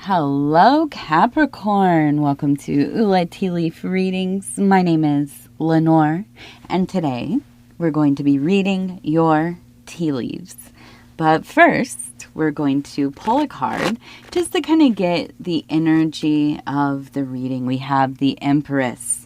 Hello, Capricorn. Welcome to Ula Tea Leaf Readings. My name is Lenor, and today we're going to be reading your tea leaves. But first, we're going to pull a card just to kind of get the energy of the reading. We have the Empress.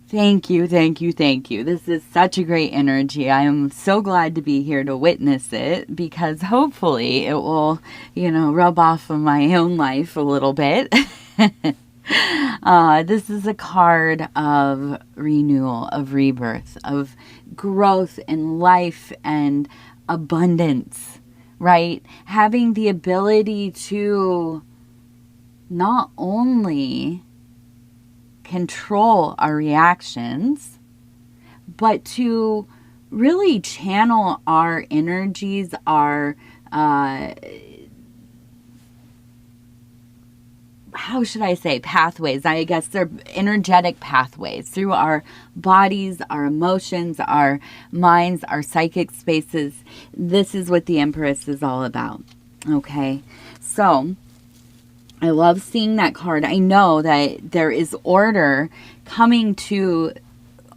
Thank you. This is such a great energy. I am so glad to be here to witness it because hopefully it will, rub off of my own life a little bit. This is a card of renewal, of rebirth, of growth and life and abundance, right? Having the ability to not only control our reactions, but to really channel our energies, our pathways. I guess they're energetic pathways through our bodies, our emotions, our minds, our psychic spaces. This is what the Empress is all about. Okay, so I love seeing that card. I know that there is order coming to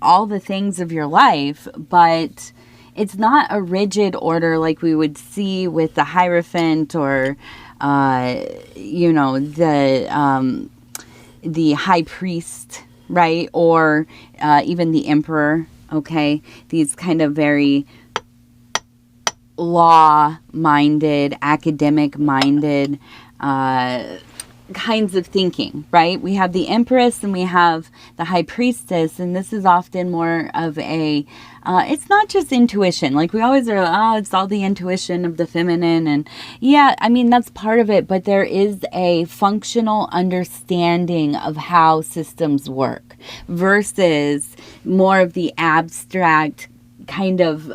all the things of your life, but it's not a rigid order like we would see with the Hierophant or, the High Priest, right? Or even the Emperor, okay? These kind of very law-minded, academic-minded kinds of thinking, right? We have the Empress and we have the High Priestess, and this is often more of a, it's not just intuition. Like we always are, it's all the intuition of the feminine. And yeah, I mean, that's part of it, but there is a functional understanding of how systems work versus more of the abstract kind of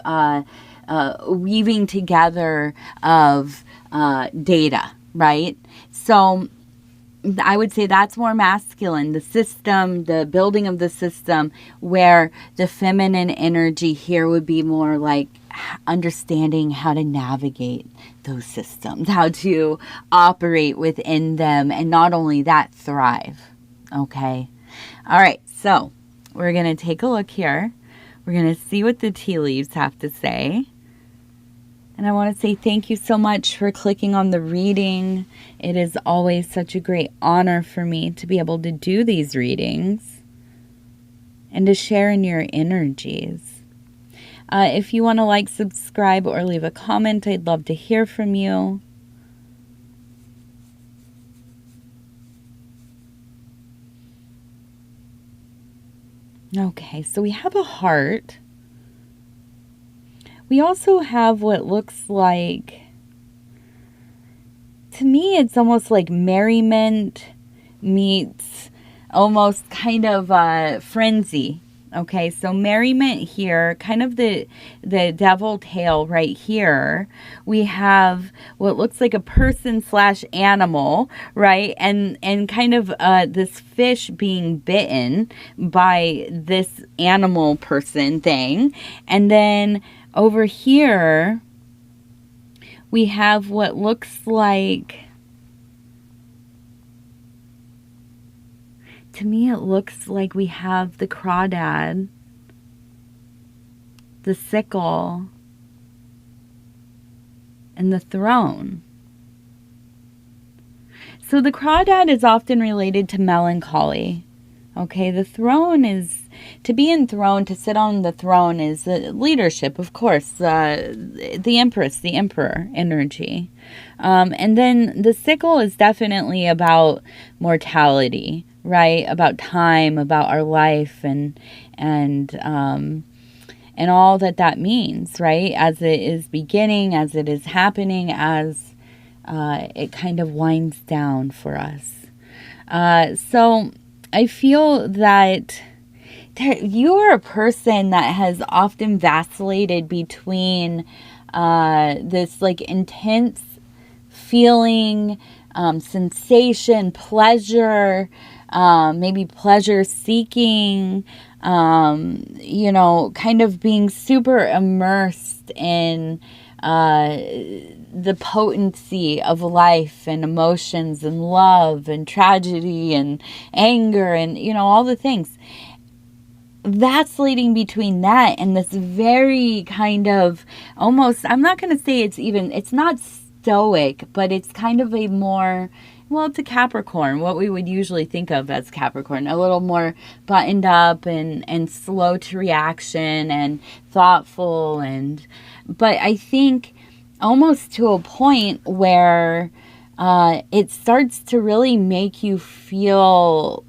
weaving together of data, right? So I would say that's more masculine, the system, the building of the system, where the feminine energy here would be more like understanding how to navigate those systems, how to operate within them, and not only that, thrive. Okay? All right, so we're going to take a look here. We're going to see what the tea leaves have to say. And I want to say thank you so much for clicking on the reading. It is always such a great honor for me to be able to do these readings and to share in your energies. If you want to like, subscribe, or leave a comment, I'd love to hear from you. Okay, so we have a heart. We also have what looks like, to me, it's almost like merriment meets almost kind of frenzy. Okay, so merriment here, kind of the devil tail right here. We have what looks like a person / animal, right? And kind of this fish being bitten by this animal person thing. And then over here, we have what looks like, to me it looks like we have the crawdad, the sickle, and the throne. So the crawdad is often related to melancholy. Okay, the throne is, to be enthroned, to sit on the throne is leadership, of course, the Empress, the Emperor energy. And then the sickle is definitely about mortality, right? About time, about our life and all that means, right? As it is beginning, as it is happening, as it kind of winds down for us. So I feel that you are a person that has often vacillated between this like intense feeling, sensation, pleasure, maybe pleasure seeking, kind of being super immersed in the potency of life and emotions and love and tragedy and anger and, all the things. Vacillating between that and this very kind of almost, I'm not going to say it's not stoic, but it's kind of a more, it's a Capricorn, what we would usually think of as Capricorn, a little more buttoned up and slow to reaction and thoughtful. But I think almost to a point where it starts to really make you feel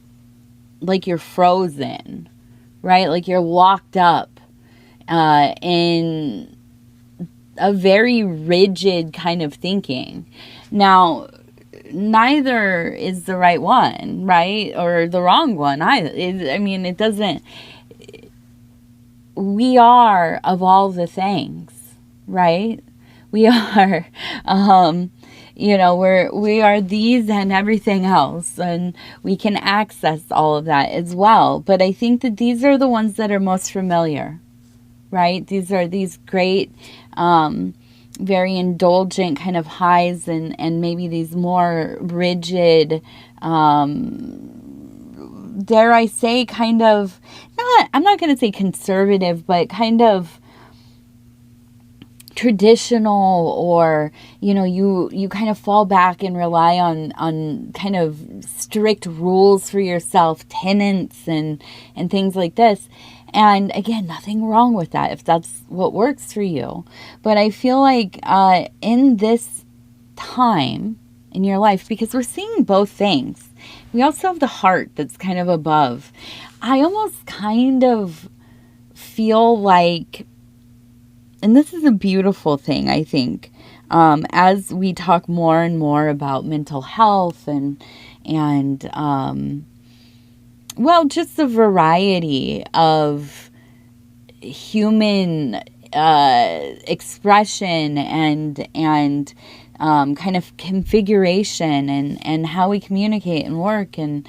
like you're frozen, right? Like you're locked up in a very rigid kind of thinking. Now, neither is the right one, right? Or the wrong one either. It doesn't. We are of all the things, right? We are, we are these and everything else, and we can access all of that as well. But I think that these are the ones that are most familiar, right? These are these great, very indulgent kind of highs and maybe these more rigid, dare I say, kind of, I'm not going to say conservative, but kind of traditional, or you kind of fall back and rely on kind of strict rules for yourself, tenets and things like this. And again, nothing wrong with that if that's what works for you. But I feel like in this time in your life, because we're seeing both things, we also have the heart that's kind of above. I almost kind of feel like, and this is a beautiful thing, I think, as we talk more and more about mental health and just the variety of human expression and kind of configuration and how we communicate and work and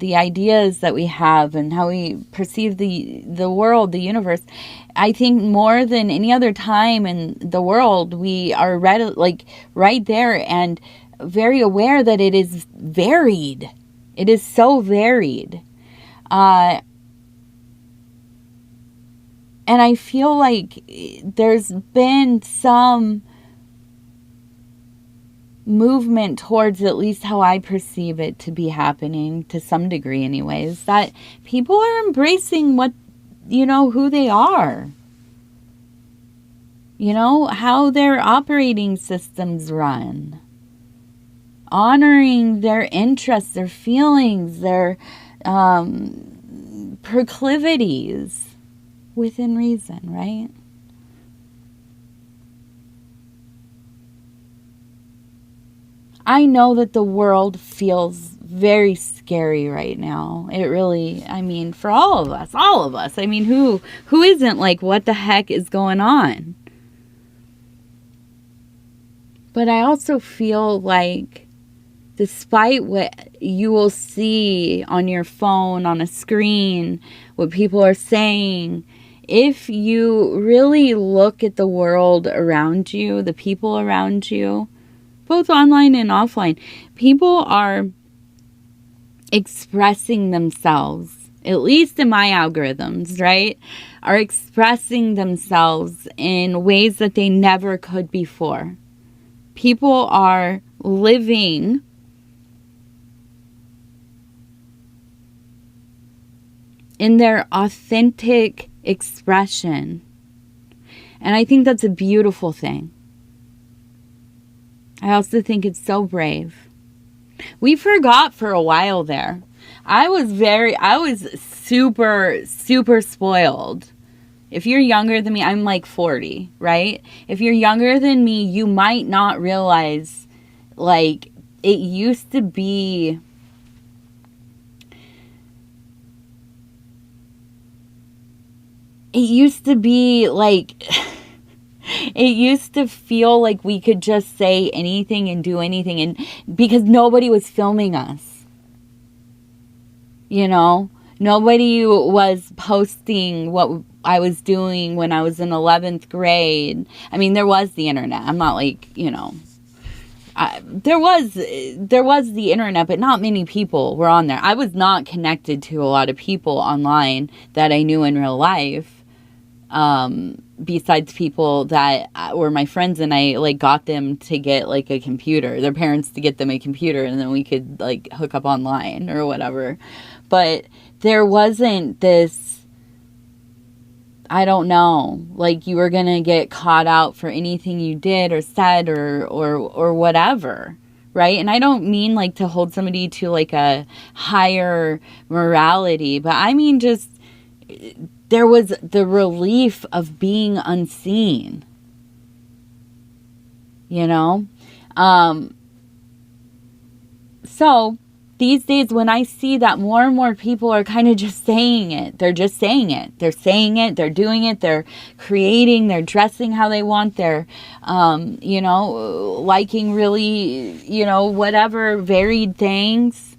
the ideas that we have and how we perceive the world, the universe. I think more than any other time in the world, we are right there and very aware that it is varied. It is so varied. And I feel like there's been some movement towards, at least how I perceive it to be happening to some degree anyways, that people are embracing what, who they are. How their operating systems run. Honoring their interests, their feelings, their proclivities within reason, right? I know that the world feels very scary right now. It really, for all of us. Who isn't like, what the heck is going on? But I also feel like, despite what you will see on your phone, on a screen, what people are saying, if you really look at the world around you, the people around you, both online and offline, people are expressing themselves, at least in my algorithms, right? Are expressing themselves in ways that they never could before. People are living in their authentic expression. And I think that's a beautiful thing. I also think it's so brave. We forgot for a while there. I was super, super spoiled. If you're younger than me, I'm like 40, right? If you're younger than me, you might not realize, like, it used to be... like... It used to feel like we could just say anything and do anything, and because nobody was filming us. Nobody was posting what I was doing when I was in 11th grade. I mean, there was the internet. I'm not like, there was the internet, but not many people were on there. I was not connected to a lot of people online that I knew in real life. Besides people that were my friends, and I like got them to get like a computer, their parents to get them a computer, and then we could like hook up online or whatever. But there wasn't this, I don't know, like you were gonna get caught out for anything you did or said or whatever, right? And I don't mean like to hold somebody to like a higher morality, but I mean just there was the relief of being unseen, So these days when I see that more and more people are kind of just saying it, they're just saying it. They're saying it, they're doing it, they're creating, they're dressing how they want, they're, liking really, whatever varied things.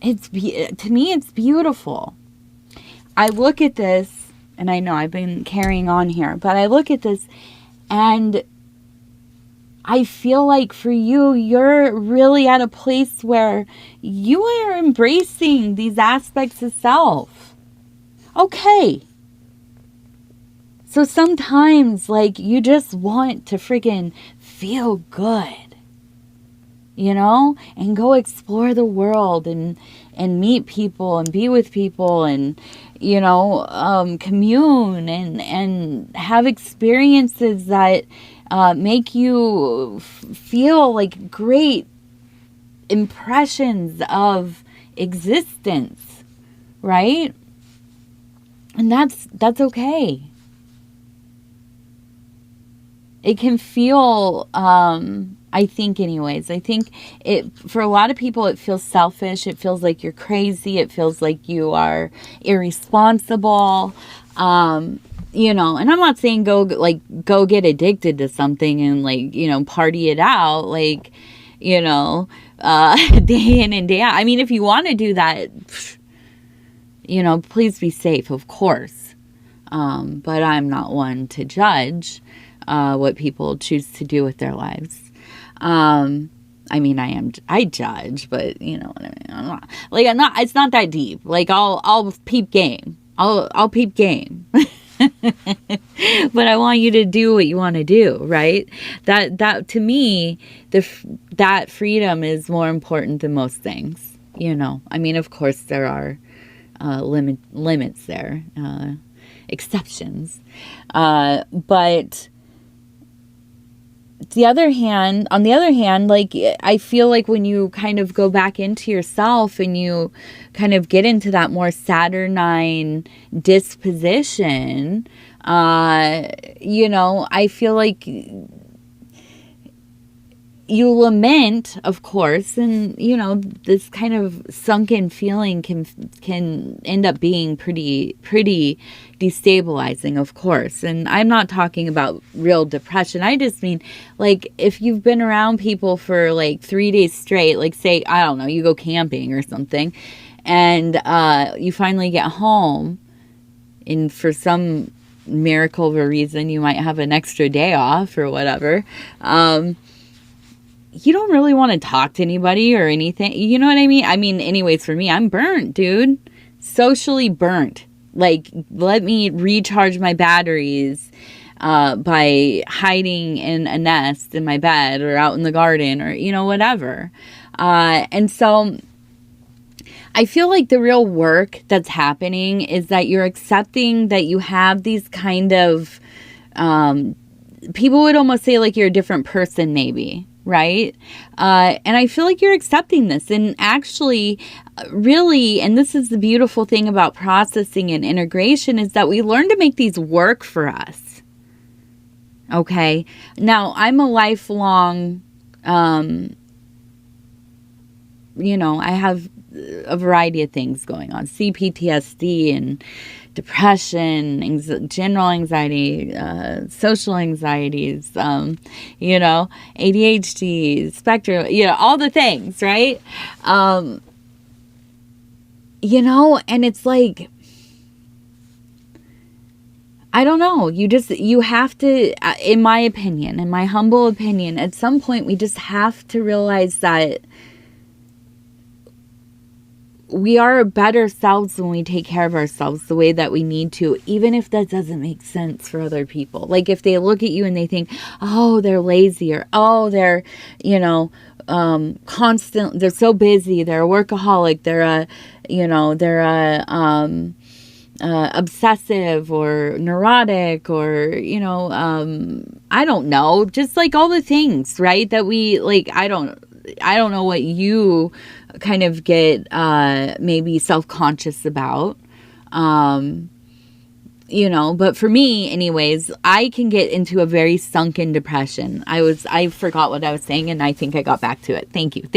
To me, it's beautiful. I look at this, and I know I've been carrying on here, but I look at this and I feel like for you, you're really at a place where you are embracing these aspects of self. Okay. So sometimes, like, you just want to freaking feel good. And go explore the world and meet people and be with people and, commune and have experiences that make you feel like great impressions of existence, right? And that's okay. It can feel, I think for a lot of people, it feels selfish. It feels like you're crazy. It feels like you are irresponsible. And I'm not saying go get addicted to something and party it out, day in and day out. I mean, if you want to do that, please be safe, of course. But I'm not one to judge what people choose to do with their lives. I judge, but you know what I mean? It's not that deep. Like, I'll peep game. I'll peep game. But I want you to do what you want to do, right? That to me, that freedom is more important than most things, of course there are, limits there, exceptions. But on the other hand, I feel like when you kind of go back into yourself and you kind of get into that more Saturnine disposition, I feel like you lament, of course, and this kind of sunken feeling can end up being pretty destabilizing, of course. And I'm not talking about real depression. I just mean, if you've been around people for 3 days straight, say, I don't know, you go camping or something, and you finally get home, and for some miracle of a reason you might have an extra day off or whatever, you don't really want to talk to anybody or anything. You know what I mean? Anyways, for me, I'm burnt, dude. Socially burnt. Let me recharge my batteries by hiding in a nest in my bed or out in the garden or, whatever. And so I feel like the real work that's happening is that you're accepting that you have these kind of, people would almost say you're a different person maybe. Right? And I feel like you're accepting this. And actually, really, and this is the beautiful thing about processing and integration, is that we learn to make these work for us. Okay? Now, I'm a lifelong, I have a variety of things going on. CPTSD and depression, general anxiety, social anxieties, ADHD, spectrum, all the things, right? and it's like, I don't know. You have to, in my opinion, in my humble opinion, at some point we just have to realize that we are better selves when we take care of ourselves the way that we need to, even if that doesn't make sense for other people. Like if they look at you and they think, oh, they're lazy, or oh, they're, constant, they're so busy, they're a workaholic, they're obsessive or neurotic, or I don't know, just like all the things, right, that we like. I don't know what you kind of get maybe self-conscious about, but for me anyways, I can get into a very sunken depression. I forgot what I was saying, and I think I got back to it. Thank you.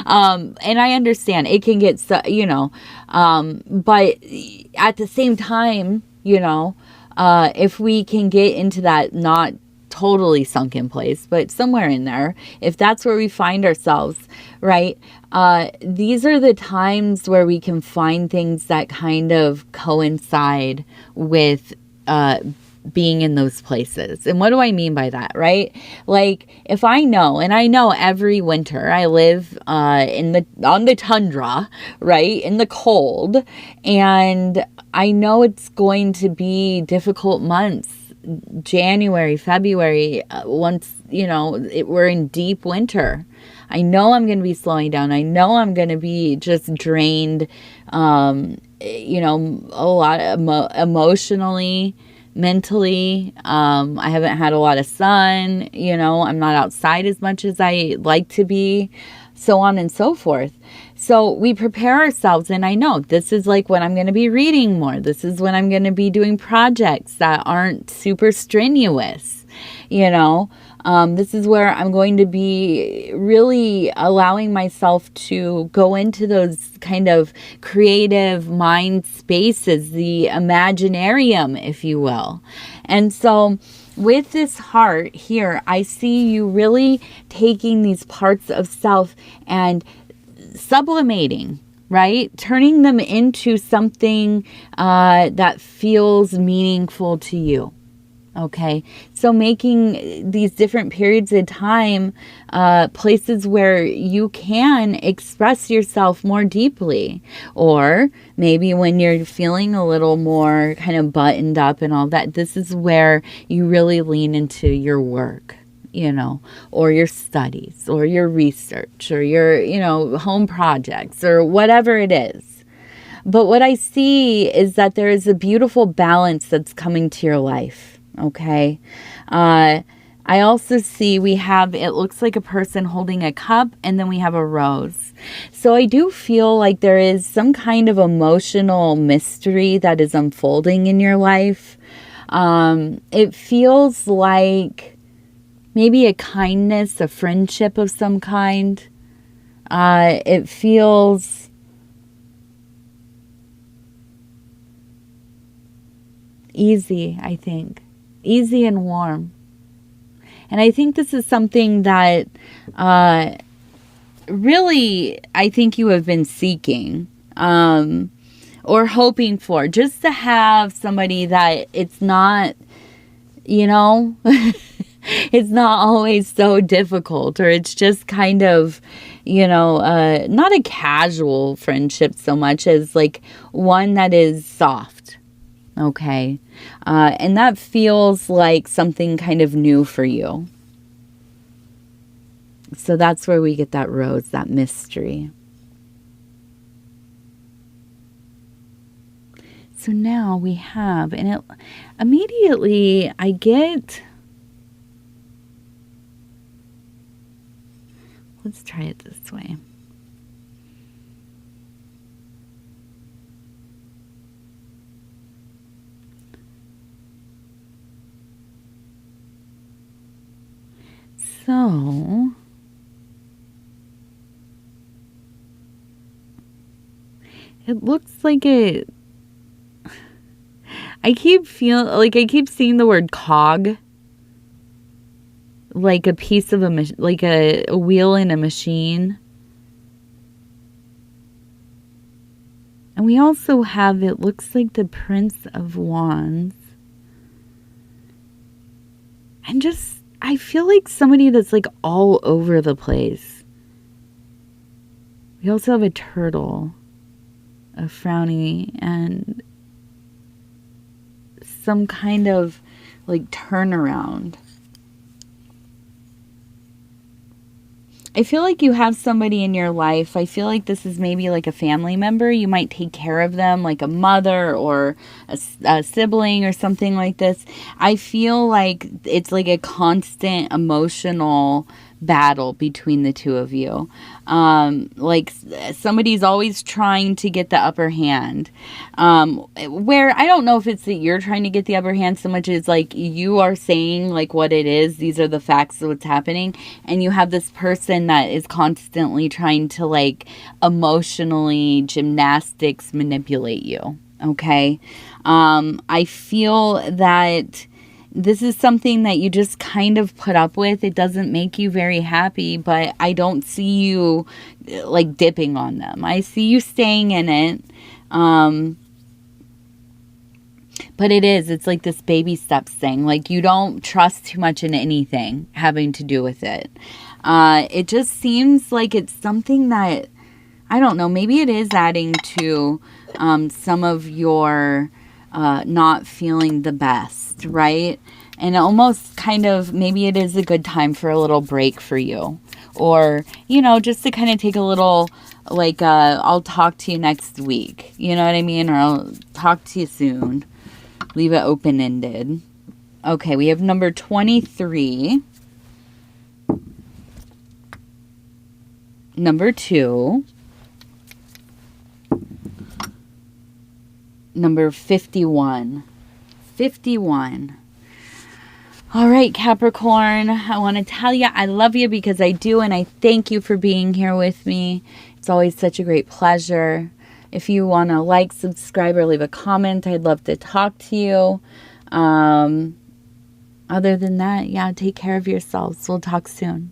And I understand it can get but at the same time, if we can get into that, not totally sunken place, but somewhere in there, if that's where we find ourselves, right? These are the times where we can find things that kind of coincide with being in those places. And what do I mean by that, right? Like if I know every winter I live on the tundra, right, in the cold, and I know it's going to be difficult months, January, February, once, we're in deep winter. I know I'm going to be slowing down. I know I'm going to be just drained, a lot emotionally, mentally. I haven't had a lot of sun, I'm not outside as much as I like to be, so on and so forth. So we prepare ourselves, and I know this is like when I'm going to be reading more. This is when I'm going to be doing projects that aren't super strenuous, This is where I'm going to be really allowing myself to go into those kind of creative mind spaces, the imaginarium, if you will. And so with this heart here, I see you really taking these parts of self and sublimating, right? Turning them into something that feels meaningful to you. Okay, so making these different periods of time places where you can express yourself more deeply, or maybe when you're feeling a little more kind of buttoned up and all that, this is where you really lean into your work, or your studies, or your research, or your, home projects, or whatever it is. But what I see is that there is a beautiful balance that's coming to your life. Okay. I also see it looks like a person holding a cup, and then we have a rose. So I do feel like there is some kind of emotional mystery that is unfolding in your life. It feels like maybe a kindness, a friendship of some kind. It feels easy, I think. Easy and warm. And I think this is something that really I think you have been seeking or hoping for, just to have somebody that it's not, it's not always so difficult, or it's just kind of, not a casual friendship so much as like one that is soft. Okay. And that feels like something kind of new for you. So that's where we get that rose, that mystery. So now we have, and it immediately I get, let's try it this way. So it looks like it, I keep seeing the word cog, like a piece of like a wheel in a machine. And we also have, it looks like the Prince of Wands. And just, I feel like somebody that's like all over the place. We also have a turtle, a frowny, and some kind of like turnaround. I feel like you have somebody in your life. I feel like this is maybe like a family member. You might take care of them, like a mother or a sibling or something like this. I feel like it's like a constant emotional battle between the two of you. Like somebody's always trying to get the upper hand. Where I don't know if it's that you're trying to get the upper hand so much as like you are saying like what it is. These are the facts of what's happening. And you have this person that is constantly trying to like emotionally gymnastics manipulate you. Okay. I feel that this is something that you just kind of put up with. It doesn't make you very happy, but I don't see you like dipping on them. I see you staying in it. But it's like this baby steps thing. Like you don't trust too much in anything having to do with it. It just seems like it's something that, I don't know, maybe it is adding to some of your not feeling the best, right? And almost kind of, maybe it is a good time for a little break for you. Or, you know, just to kind of take a little, like, I'll talk to you next week. You know what I mean? Or I'll talk to you soon. Leave it open-ended. Okay, we have number 23. Number 2. Number 51. 51. All right, Capricorn, I want to tell you I love you because I do, and I thank you for being here with me. It's always such a great pleasure. If you want to like, subscribe, or leave a comment, I'd love to talk to you. Other than that, yeah, take care of yourselves. We'll talk soon.